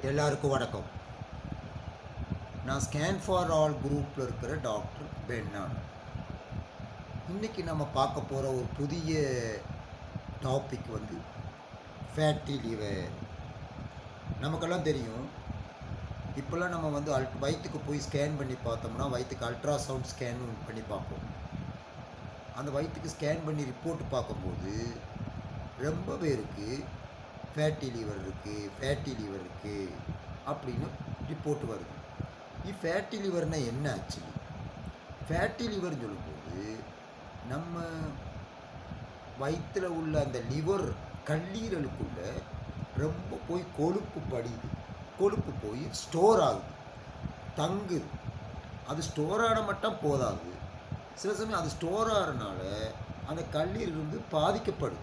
எல்லாருக்கும் வணக்கம். நான் ஸ்கேன் ஃபார் ஆல் குரூப்பில் இருக்கிற டாக்டர் பென்னான். இன்றைக்கி நம்ம பார்க்க போகிற ஒரு புதிய டாபிக் ஃபேட்டி லிவர். நமக்கெல்லாம் தெரியும், இப்போல்லாம் நம்ம வயிற்றுக்கு போய் ஸ்கேன் பண்ணி பார்த்தோம்னா வயிற்றுக்கு அல்ட்ராசவுண்ட் ஸ்கேன் பண்ணி பார்ப்போம். அந்த வயிற்றுக்கு ஸ்கேன் பண்ணி ரிப்போர்ட் பார்க்கும்போது ரொம்ப பேருக்கு ஃபேட்டி லிவர் இருக்குது அப்படின்னு ரிப்போர்ட் வருது. ஃபேட்டி லிவர்னால் என்ன ஆக்சுவலி? ஃபேட்டி லிவர்னு சொல்லும்போது நம்ம வயிற்றில் உள்ள அந்த லிவர் கல்லீரலுக்குள்ள ரொம்ப போய் கொழுப்பு போய் ஸ்டோர் ஆகுது, தங்குது. அது ஸ்டோர் ஆன மட்டும் போதாது, சில சமயம் அது ஸ்டோர் ஆகிறனால அந்த கல்லீரல் பாதிக்கப்படுது.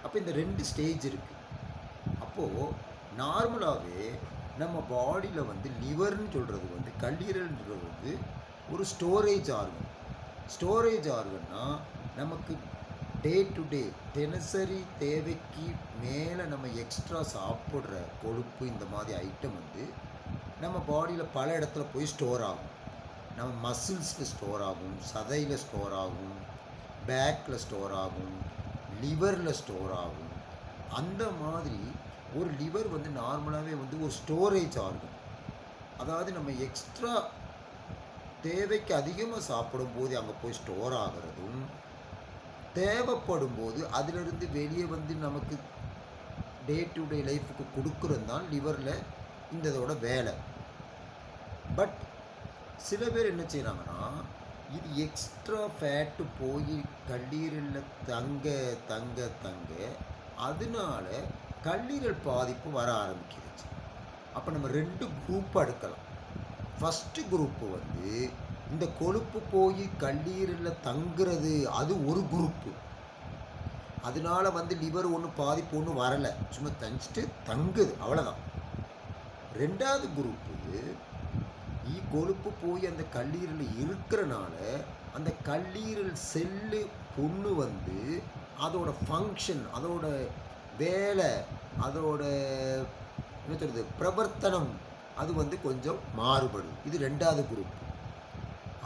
அப்போ இந்த 2 ஸ்டேஜ் இருக்குது. அப்போது நார்மலாகவே நம்ம பாடியில் லிவர்னு சொல்கிறது கல்லீரல்ன்றது ஒரு ஸ்டோரேஜ் ஆர்கன்னா நமக்கு டே டு டே தினசரி தேவைக்கு மேலே நம்ம எக்ஸ்ட்ரா சாப்பிட்ற கொழுப்பு இந்த மாதிரி ஐட்டம் நம்ம பாடியில் பல இடத்துல போய் ஸ்டோர் ஆகும். நம்ம மசில்ஸில் ஸ்டோர் ஆகும், சதையில் ஸ்டோர் ஆகும், பேக்கில் ஸ்டோர் ஆகும், லிவரில் ஸ்டோர் ஆகும். அந்த மாதிரி ஒரு லிவர் நார்மலாகவே ஒரு ஸ்டோரேஜ் ஆர்கன். அதாவது நம்ம எக்ஸ்ட்ரா தேவைக்கு அதிகமாக சாப்பிடும்போது அங்கே போய் ஸ்டோர் ஆகிறதும், தேவைப்படும் போது அதிலிருந்து வெளியே நமக்கு டே டு டே லைஃபுக்கு கொடுக்குறது தான் லிவரில் இதோட வேலை. பட் சில பேர் என்ன செய்கிறாங்கன்னா, இது எக்ஸ்ட்ரா ஃபேட்டு போய் கல்லீரலில் தங்க அதனால கல்லீரல் பாதிப்பு வர ஆரம்பிக்கிடுச்சு. அப்போ நம்ம 2 குரூப் எடுக்கலாம். ஃபஸ்ட்டு குரூப்பு இந்த கொழுப்பு போய் கல்லீரலில் தங்குறது, அது ஒரு குரூப்பு. அதனால லிவர் ஒன்றும் பாதிப்பு ஒன்றும் வரலை, சும்மா தங்குது, அவ்வளோதான். 2வது குரூப்பு கொழுப்பு போய் அந்த கல்லீரலில் இருக்கிறனால அந்த கல்லீரல் செல்லு அதோட ஃபங்க்ஷன், அதோட வேலை, அதோட என்ன சொல்கிறது பிரவர்த்தனம் அது கொஞ்சம் மாறுபடும். இது 2வது குரூப்.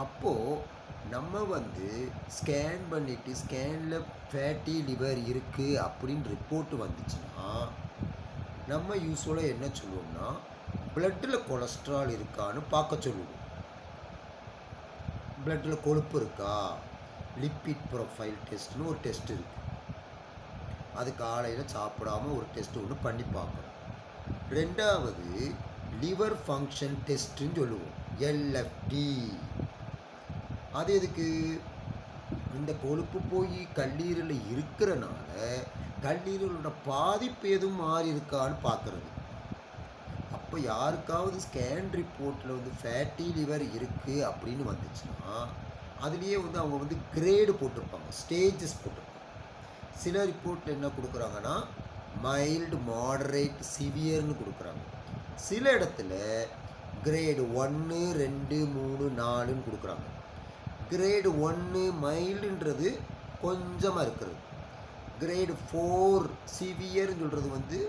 அப்போது நம்ம ஸ்கேன் பண்ணிவிட்டு ஸ்கேனில் ஃபேட்டி லிவர் இருக்குது அப்படின்னு ரிப்போர்ட் வந்துச்சுன்னா நம்ம யூஸ்வலாக என்ன சொல்லுவோம்னா, பிளட்டில் கொலஸ்ட்ரால் இருக்கான்னு பார்க்க சொல்லுவோம். பிளட்டில் கொழுப்பு இருக்கா, லிப்பிட் ப்ரொஃபைல் டெஸ்ட்னு ஒரு டெஸ்ட் இருக்குது. அது காலையில் சாப்பிடாமல் ஒரு டெஸ்ட் ஒன்று பண்ணி பார்க்கணும். 2வது லிவர் ஃபங்க்ஷன் டெஸ்ட்டுன்னு சொல்லுவோம், LFT. அது எதுக்கு? இந்த கொழுப்பு போய் கல்லீரலில் இருக்கிறனால கல்லீரலோட பாதிப்பு எதுவும் மாறி இருக்கான்னு பார்க்குறது. அப்போ யாருக்காவது ஸ்கேன் ரிப்போர்ட்டில் ஃபேட்டி லிவர் இருக்குது அப்படின்னு வந்துச்சுன்னா அதுலேயே அவங்க கிரேடு போட்டிருப்பாங்க, ஸ்டேஜஸ் போட்டிருப்பாங்க. சில ரிப்போர்ட்டில் என்ன கொடுக்குறாங்கன்னா மைல்டு, மாடரேட், சிவியர்னு கொடுக்குறாங்க. சில இடத்துல கிரேடு 1, 2, 3, 4ன்னு கொடுக்குறாங்க. கிரேடு 1 மைல்டுன்றது கொஞ்சமாக இருக்கிறது. கிரேடு 4 சிவியர்னு சொல்கிறது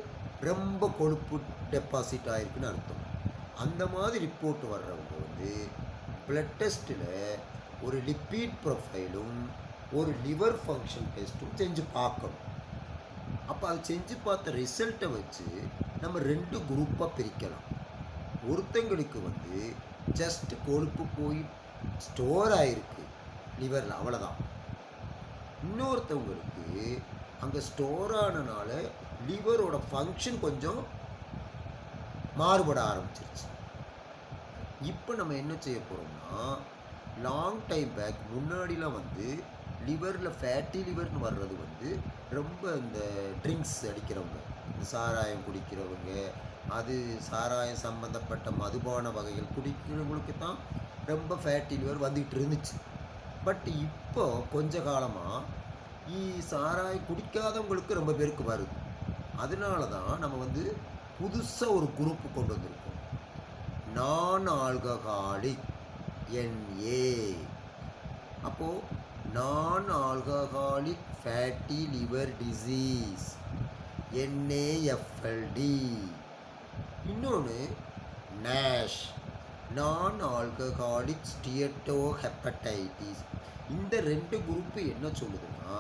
ரொம்ப கொழுப்பு டெபாசிட் ஆகிருக்குன்னு அர்த்தம். அந்த மாதிரி ரிப்போர்ட் வர்றவங்க பிளட் டெஸ்ட்டில் ஒரு லிப்பிட் ப்ரொஃபைலும் ஒரு லிவர் ஃபங்க்ஷன் டெஸ்ட்டும் செஞ்சு பார்க்கணும். அப்போ அது செஞ்சு பார்த்த ரிசல்ட்டை வச்சு நம்ம 2 குரூப்பாக பிரிக்கலாம். ஒருத்தங்களுக்கு ஜஸ்ட் கொழுப்பு போய் ஸ்டோர் ஆகிருக்கு லிவரில், அவ்வளோதான். இன்னொருத்தவங்களுக்கு அங்கே ஸ்டோர் ஆனனால லிவரோட ஃபங்க்ஷன் கொஞ்சம் மாறுபட ஆரம்பிச்சிருச்சு. இப்போ நம்ம என்ன செய்ய போகிறோம்னா, லாங் டைம் பேக் முன்னாடிலாம் லிவரில் ஃபேட்டி லிவர்னு வர்றது ரொம்ப இந்த ட்ரிங்க்ஸ் அடிக்கிறவங்க, இந்த சாராயம் குடிக்கிறவங்க, அது சாராயம் சம்மந்தப்பட்ட மதுபான வகைகள் குடிக்கிறவங்களுக்கு தான் ரொம்ப ஃபேட்டி லிவர் வந்துக்கிட்டு இருந்துச்சு. பட் இப்போ கொஞ்ச காலமாக சாராயம் குடிக்காதவங்களுக்கு ரொம்ப பேருக்கு வருது. அதனால தான் நம்ம புதுசாக ஒரு குரூப்பு கொண்டு வந்திருக்கோம், நான் ஆல்கஹாலிக், NA. அப்போது நான் alcoholic fatty liver disease, NAFLD. இன்னொன்று நேஷ், நான் ஆல்கஹாலிக் ஸ்டியட்டோஹெப்படைட்டிஸ். இந்த 2 குரூப்பு என்ன சொல்லுதுன்னா,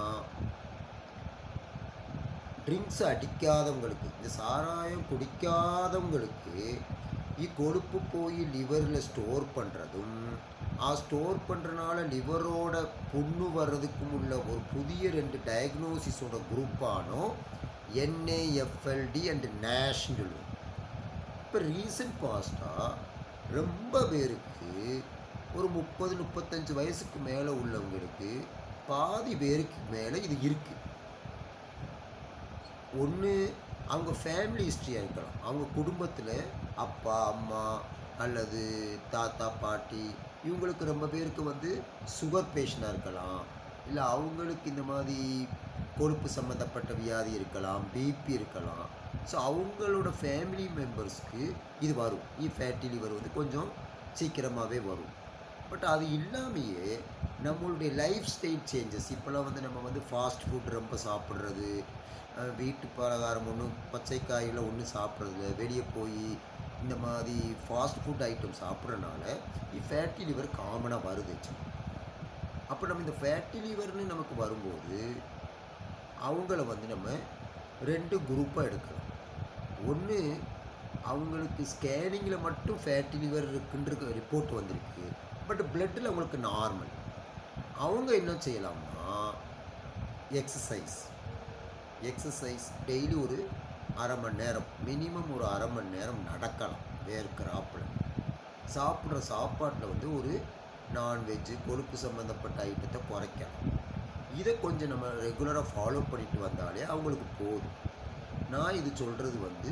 ட்ரிங்க்ஸ் அடிக்காதவங்களுக்கு, இந்த சாராயம் குடிக்காதவங்களுக்கு கொழுப்பு போய் லிவரில் ஸ்டோர் பண்ணுறதும், ஸ்டோர் பண்ணுறனால லிவரோட புண்ணு வர்றதுக்கும் உள்ள ஒரு புதிய 2 டயக்னோசிஸோட குரூப்பானோ NAFLD அண்ட் நேஷ்ன்னு சொல்லுவோம். இப்போ ரீசன்ட் பாஸ்ட்டாக ரொம்ப பேருக்கு ஒரு 30-35 வயசுக்கு மேலே உள்ளவங்களுக்கு பாதி பேருக்கு மேலே இது இருக்குது. ஒன்று அவங்க ஃபேமிலி ஹிஸ்ட்ரியாக இருக்கலாம், அவங்க குடும்பத்தில் அப்பா அம்மா அல்லது தாத்தா பாட்டி இவங்களுக்கு ரொம்ப பேருக்கு சுகர் பேஷண்டாக இருக்கலாம், இல்லை அவங்களுக்கு இந்த மாதிரி கொழுப்பு சம்மந்தப்பட்ட வியாதி இருக்கலாம், பிபி இருக்கலாம். ஸோ அவங்களோட ஃபேமிலி மெம்பர்ஸ்க்கு இது வரும். ஃபேட்டி லிவர் கொஞ்சம் சீக்கிரமாகவே வரும். பட் அது இல்லாமையே நம்மளுடைய லைஃப் ஸ்டைல் சேஞ்சஸ், இப்போலாம் நம்ம ஃபாஸ்ட் ஃபுட் ரொம்ப சாப்பிட்றது, வீட்டு பலகாரம் ஒன்றும் பச்சை காயில் ஒன்றும் சாப்பிட்றதில்ல, வெளியே போய் இந்த மாதிரி ஃபாஸ்ட் ஃபுட் ஐட்டம் சாப்பிட்றனால ஃபேட்டி லிவர் காமனாக வருது. அப்போ நம்ம இந்த ஃபேட்டி லிவர்னு நமக்கு வரும்போது அவங்கள நம்ம 2 குரூப்பாக எடுக்கலாம். ஒன்று அவங்களுக்கு ஸ்கேனிங்கில் மட்டும் ஃபேட்டி லிவர் இருக்குன்ற ரிப்போர்ட் வந்திருக்கு, பட் பிளட்டில் அவங்களுக்கு நார்மல். அவங்க என்ன செய்யலாம்னா எக்ஸசைஸ் டெய்லி ஒரு அரை மணி நேரம், மினிமம் ஒரு அரை மணி நேரம் நடக்கலாம் வேர்க்கிறாப்பில். சாப்பிட்ற சாப்பாட்டில் ஒரு நான்வெஜ்ஜு கொழுப்பு சம்மந்தப்பட்ட ஐட்டத்தை குறைக்கலாம். இதை கொஞ்சம் நம்ம ரெகுலராக ஃபாலோ பண்ணிட்டு வந்தாலே அவங்களுக்கு போதும். நான் இது சொல்கிறது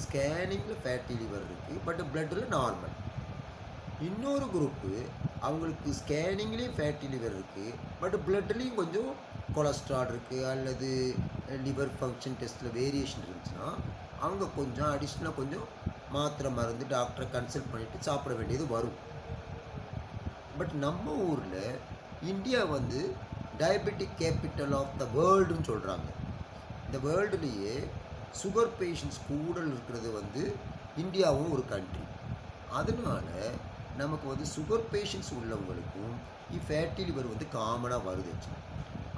ஸ்கேனிங்கில் ஃபேட்டி லிவர் இருக்குது, பட் பிளட்டில் நார்மல். இன்னொரு குரூப்பு அவங்களுக்கு ஸ்கேனிங்லேயும் ஃபேட்டி லிவர் இருக்குது, பட் பிளட்லேயும் கொஞ்சம் கொலஸ்ட்ரால் இருக்குது அல்லது லிவர் ஃபங்க்ஷன் டெஸ்ட்டில் வேரியேஷன் இருந்துச்சுன்னா அவங்க கொஞ்சம் அடிஷ்னலாக கொஞ்சம் மாத்திரை மருந்து டாக்டரை கன்சல்ட் பண்ணிவிட்டு சாப்பிட வேண்டியது வரும். பட் நம்ம ஊரில் India diabetic capital of the வேர்ல்டுன்னு சொல்கிறாங்க. இந்த வேர்ல்டுலேயே சுகர் பேஷண்ட்ஸ் கூட இருக்கிறது இந்தியாவும் ஒரு கண்ட்ரி. அதனால நமக்கு சுகர் பேஷண்ட்ஸ் உள்ளவங்களுக்கும் ஃபேட்டி லிவர் காமனாக வருது.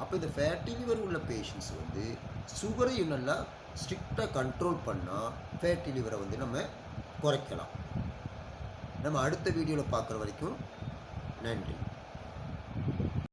அப்போ இந்த ஃபேட்டி லிவர் உள்ள பேஷண்ட்ஸ் சுகரையும் நல்லா ஸ்ட்ரிக்டாக கண்ட்ரோல் பண்ணால் ஃபேட்டி லிவரை நம்ம குறைக்கலாம். நம்ம அடுத்த வீடியோவில் பார்க்குற வரைக்கும் நன்றி.